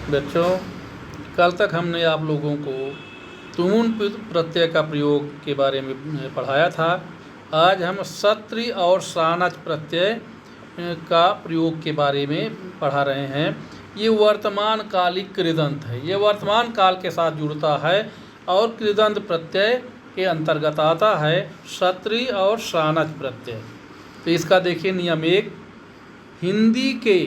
बच्चों, कल तक हमने आप लोगों को तून प्रत्यय का प्रयोग के बारे में पढ़ाया था। आज हम सत्रि और सानच प्रत्यय का प्रयोग के बारे में पढ़ा रहे हैं। ये वर्तमान कालिक कृदंत है, ये वर्तमान काल के साथ जुड़ता है और कृदंत प्रत्यय के अंतर्गत आता है सत्रि और सानच प्रत्यय। तो इसका देखिए नियम एक, हिंदी के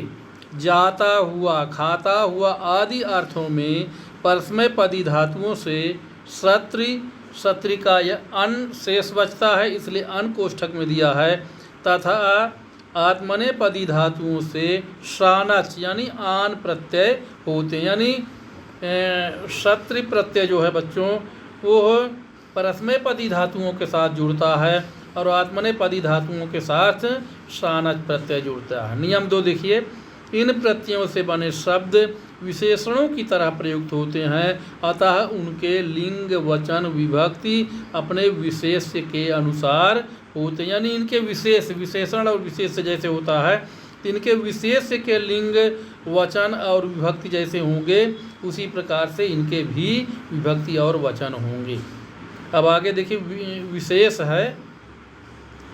जाता हुआ, खाता हुआ आदि अर्थों में परस्मय पदी धातुओं से सत्रि का यह अन शेष बचता है, इसलिए अन कोष्ठक में दिया है, तथा आत्मने पदी धातुओं से सानच यानी आन प्रत्यय होते हैं। यानी सत्रि प्रत्यय जो है बच्चों वो परस्मय पदी धातुओं के साथ जुड़ता है और आत्मने पदी धातुओं के साथ सानच प्रत्यय जुड़ता है। नियम 2 देखिए, इन प्रत्ययों से बने शब्द विशेषणों की तरह प्रयुक्त होते हैं, अतः उनके लिंग वचन विभक्ति अपने विशेष्य के अनुसार होते हैं। यानी इनके विशेषण और विशेष जैसे होता है, इनके विशेष्य के लिंग वचन और विभक्ति जैसे होंगे, उसी प्रकार से इनके भी विभक्ति और वचन होंगे। अब आगे देखिए, विशेष है,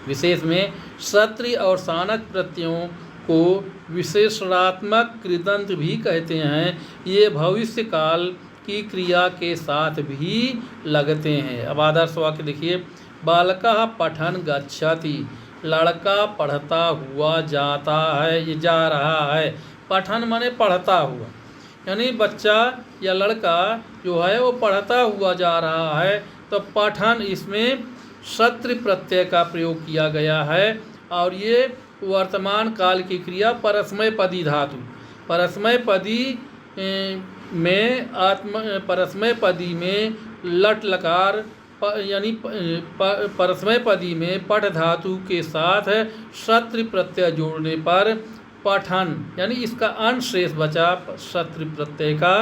विशेष में सत्रि और सानच प्रत्ययों को विशेषणात्मक कृदंत भी कहते हैं। ये भविष्य काल की क्रिया के साथ भी लगते हैं। अब आदर्श वाक्य देखिए, बालकः पठन् गच्छति, लड़का पढ़ता हुआ जाता है, ये जा रहा है। पठन माने पढ़ता हुआ, यानी बच्चा या लड़का जो है वो पढ़ता हुआ जा रहा है। तो पठन, इसमें सत्रि प्रत्यय का प्रयोग किया गया है और ये वर्तमान काल की क्रिया परस्मय पदी धातु, परस्मय पदी में लट लकार यानी परस्मय पदी में पठ धातु के साथ सत्रि प्रत्यय जोड़ने पर पठन यानी इसका अंश शेष बचा सत्रि प्रत्यय का,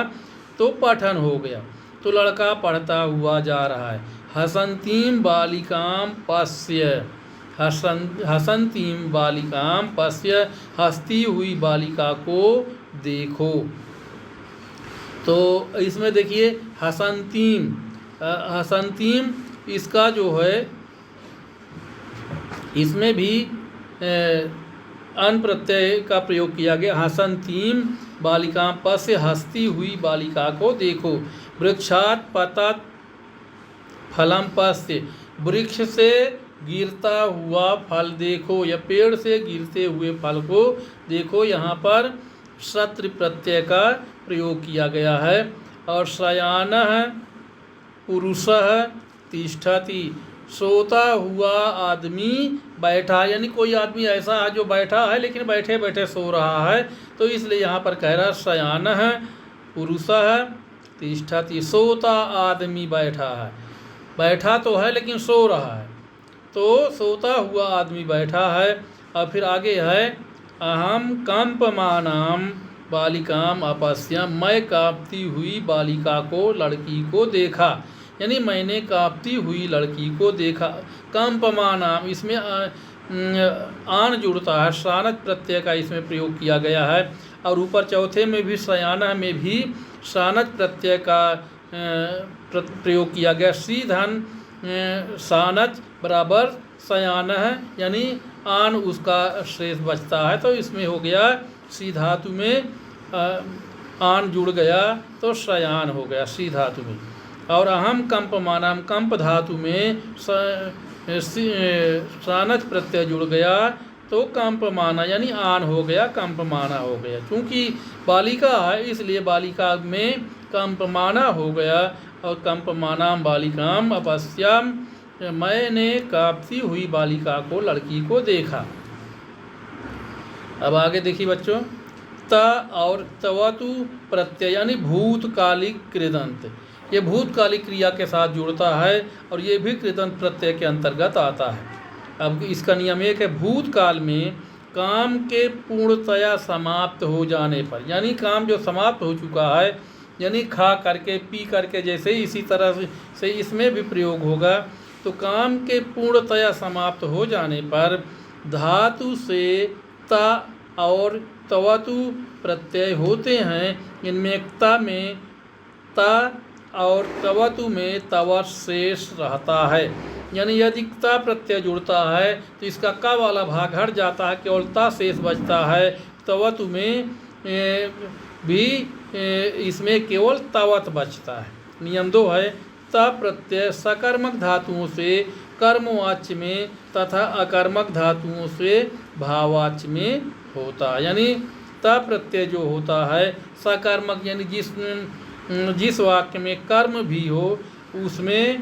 तो पठन हो गया। तो लड़का पढ़ता हुआ जा रहा है। हसंतीं बालिकां पश्य, हसंतीं बालिकां पश्य, हंसती हुई बालिका को देखो। तो इसमें देखिए हसंतीं, इसका जो है इसमें भी अन प्रत्यय का प्रयोग किया गया। हसंतीं बालिकां पश्य, हंसती हुई बालिका को देखो। वृक्षात् पतत् फलम पश्य, वृक्ष से गिरता हुआ फल देखो या पेड़ से गिरते हुए फल को देखो। यहाँ पर सत्रि प्रत्यय का प्रयोग किया गया है। और शयानः पुरुषः तिष्ठति, सोता हुआ आदमी बैठा, यानी कोई आदमी ऐसा है जो बैठा है लेकिन बैठे बैठे सो रहा है, तो इसलिए यहाँ पर कह रहा है शयानः पुरुषः तिष्ठति, सोता आदमी बैठा है। बैठा तो है लेकिन सो रहा है, तो सोता हुआ आदमी बैठा है। और फिर आगे है, अहम कंपमानां बालिकाम अपश्यम, मैं कांपती हुई बालिका को, लड़की को देखा, यानी मैंने कांपती हुई लड़की को देखा। कंपमानां, इसमें आन जुड़ता है, सानच प्रत्यय का इसमें प्रयोग किया गया है। और ऊपर चौथे में भी शयानः में भी सानच प्रत्यय का प्रयोग किया गया। सीधन सानच बराबर शयानः, यानी आन उसका शेष बचता है, तो इसमें हो गया सी धातु में आन जुड़ गया तो शयान हो गया सी धातु में। और अहम कंपमानां, कंप धातु में सानच प्रत्यय जुड़ गया तो कंपमाना यानी आन हो गया, कंपमाना हो गया। क्योंकि बालिका है इसलिए बालिका में कंपमाना हो गया। और कंपमानां बालिकाम अपश्याम, मैंने कांपती हुई बालिका को, लड़की को देखा। अब आगे देखिए बच्चों, त और तवतु प्रत्यय यानी भूतकालिक कृदंत, ये भूतकालिक क्रिया के साथ जुड़ता है और ये भी कृदंत प्रत्यय के अंतर्गत आता है। अब इसका नियम एक है, भूतकाल में काम के पूर्णतया समाप्त हो जाने पर, यानी काम जो समाप्त हो चुका है, यानी खा करके पी करके जैसे, इसी तरह से इसमें भी प्रयोग होगा। तो काम के पूर्णतया समाप्त हो जाने पर धातु से ता और तवतु प्रत्यय होते हैं, इनमें ता में ता और तवतु में तवत शेष रहता है। यानी यदि ता प्रत्यय जुड़ता है तो इसका का वाला भाग हट जाता है, केवल ता शेष बचता है। तवतु में भी इसमें केवल तवत बचता है। नियम 2 है, ता प्रत्यय सकर्मक धातुओं से कर्मवाच्य में तथा अकर्मक धातुओं से भाववाच्य में होता है। यानी ता प्रत्यय जो होता है सकर्मक, यानी जिस वाक्य में कर्म भी हो उसमें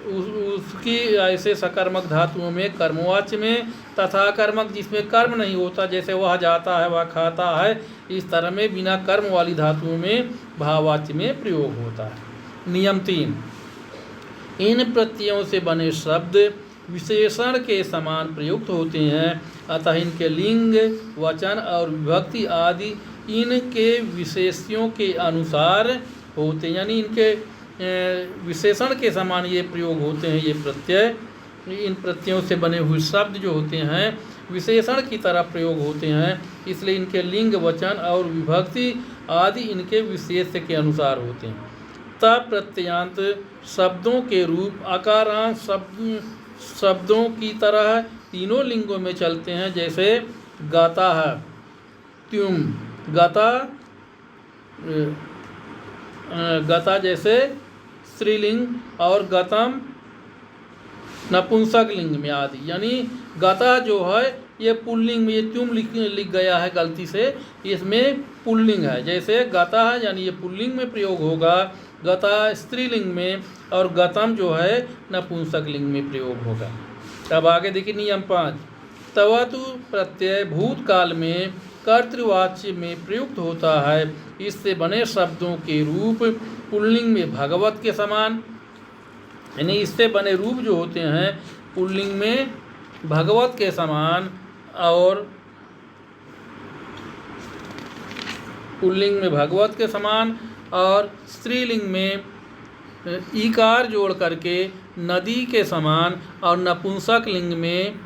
उसकी ऐसे सकर्मक धातुओं में कर्मवाच्य में, तथा अकर्मक जिसमें कर्म नहीं होता, जैसे वह जाता है वह खाता है, इस तरह में बिना कर्म वाली धातुओं में भाववाच्य में प्रयोग होता है। नियम 3, इन प्रत्ययों से बने शब्द विशेषण के समान प्रयुक्त होते हैं, अतः इनके लिंग, वचन और विभक्ति आदि इनके विशेष्यों के अनुसार होते हैं। यानी इनके विशेषण के समान ये प्रयोग होते हैं। ये प्रत्यय, इन प्रत्ययों से बने हुए शब्द जो होते हैं विशेषण की तरह प्रयोग होते हैं, इसलिए इनके लिंग, वचन और विभक्ति आदि इनके विशेष्य के अनुसार होते हैं। ता प्रत्ययान्त शब्दों के रूप आकारांत शब्दों की तरह तीनों लिंगों में चलते हैं, जैसे गाता है, त्युम, गता जैसे स्त्रीलिंग और गतम नपुंसक लिंग में आदि। यानी गता जो है ये पुल्लिंग में, ये त्युम लिख गया है गलती से, इसमें पुल्लिंग है। जैसे गता है यानी ये पुल्लिंग में प्रयोग होगा, गता स्त्रीलिंग में, और गतम जो है नपुंसक लिंग में प्रयोग होगा। अब आगे देखिए नियम 5, तवतु प्रत्यय भूतकाल में कर्तृवाच्य में प्रयुक्त होता है। इससे बने शब्दों के रूप पुल्लिंग में भगवत के समान, यानी इससे बने रूप जो होते हैं पुल्लिंग में भगवत के समान, और पुल्लिंग में भगवत के समान और स्त्रीलिंग में ईकार जोड़ करके नदी के समान, और नपुंसक लिंग में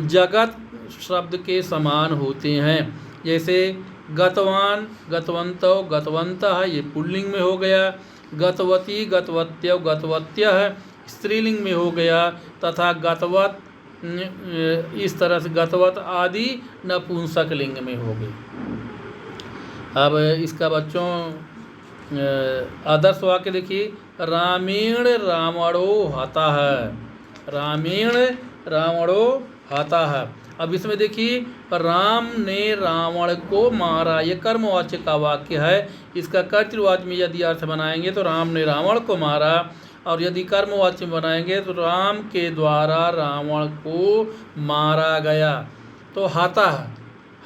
जगत शब्द के समान होते हैं। जैसे गतवान, गतवंतो, गतवंतः ये पुल्लिंग में हो गया, गतवती, गतवत्य, गतवत्यः स्त्रीलिंग में हो गया, तथा गतवत इस तरह से गतवत आदि नपुंसक लिंग में हो गई। अब इसका बच्चों आदर्श वाक्य देखिए, रामेण रावणो हतः, रामेण रावणो हतः। अब इसमें देखिए राम ने रावण को मारा, ये कर्मवाच्य का वाक्य है। इसका कर्तृवाच्य में यदि अर्थ बनाएंगे तो राम ने रावण को मारा, और यदि कर्मवाच्य में बनाएंगे तो राम के द्वारा रावण को मारा गया। तो हतः,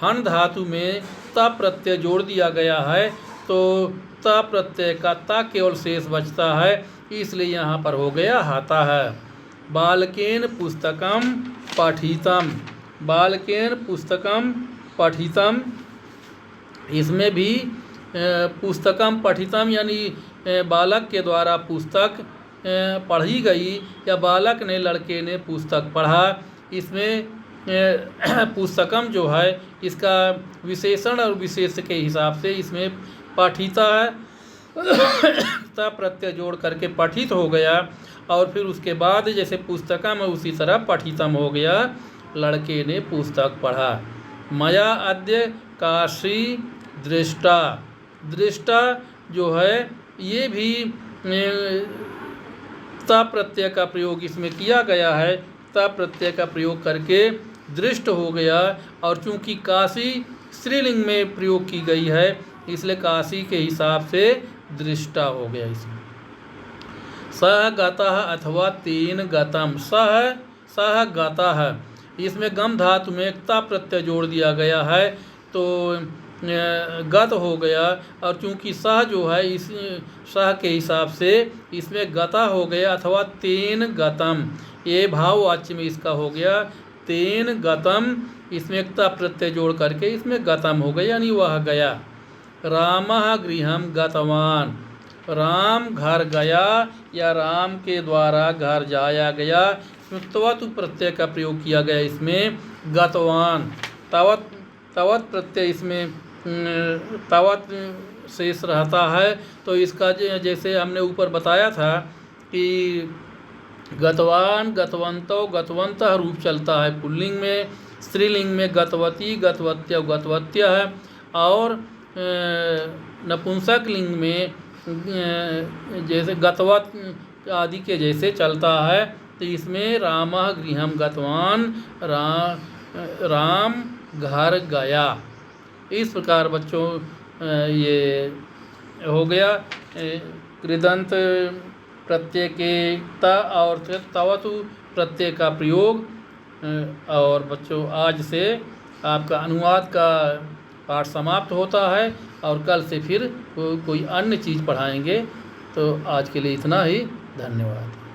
हन धातु में ता प्रत्यय जोड़ दिया गया है, तो ता प्रत्यय का ता केवल शेष बचता है, इसलिए यहाँ पर हो गया हतः। बालकेन पुस्तकम पठितम, बालकेन पुस्तकम पठितम, इसमें भी पुस्तकम पठितम यानी बालक के द्वारा पुस्तक पढ़ी गई, या बालक ने, लड़के ने पुस्तक पढ़ा। इसमें पुस्तकम जो है इसका विशेषण और विशेष के हिसाब से इसमें पठिता है, ता प्रत्यय जोड़ करके पठित हो गया, और फिर उसके बाद जैसे पुस्तकम उसी तरह पठितम हो गया, लड़के ने पुस्तक पढ़ा। मया अद्य काशी दृष्टा, दृष्टा जो है ये भी ता प्रत्यय का प्रयोग इसमें किया गया है, ता प्रत्यय का प्रयोग करके दृष्ट हो गया, और चूंकि काशी स्त्रीलिंग में प्रयोग की गई है इसलिए काशी के हिसाब से दृष्टा हो गया। इसमें सह गतः अथवा तेन गतम, सह गतः, इसमें गम धातु में ता प्रत्यय जोड़ दिया गया है, तो गत हो गया, और चूंकि सह जो है इस सह के हिसाब से इसमें गता हो गया, अथवा तेन गतम, ये भाववाच्य में इसका हो गया तेन गतम, इसमें ता प्रत्यय जोड़ करके इसमें गतम हो गया, यानी वह गया। रामः गृहम गतवान, राम घर गया या राम के द्वारा घर जाया गया, इसमें तवतु प्रत्यय का प्रयोग किया गया। इसमें गतवान, तवत प्रत्यय इसमें तवत शेष रहता है। तो इसका जैसे हमने ऊपर बताया था कि गतवान, गतवंतो, गतवंतः रूप चलता है पुल्लिंग में, स्त्रीलिंग में गतवती, गतवत्य, गतवत्य है, और नपुंसक लिंग में जैसे गतवत आदि के जैसे चलता है। तो इसमें रामः गृहं गतवान, राम घर गया। इस प्रकार बच्चों ये हो गया कृदंत प्रत्यय के और तवतु प्रत्यय का प्रयोग। और बच्चों आज से आपका अनुवाद का पाठ समाप्त होता है और कल से फिर कोई अन्य चीज़ पढ़ाएंगे। तो आज के लिए इतना ही, धन्यवाद।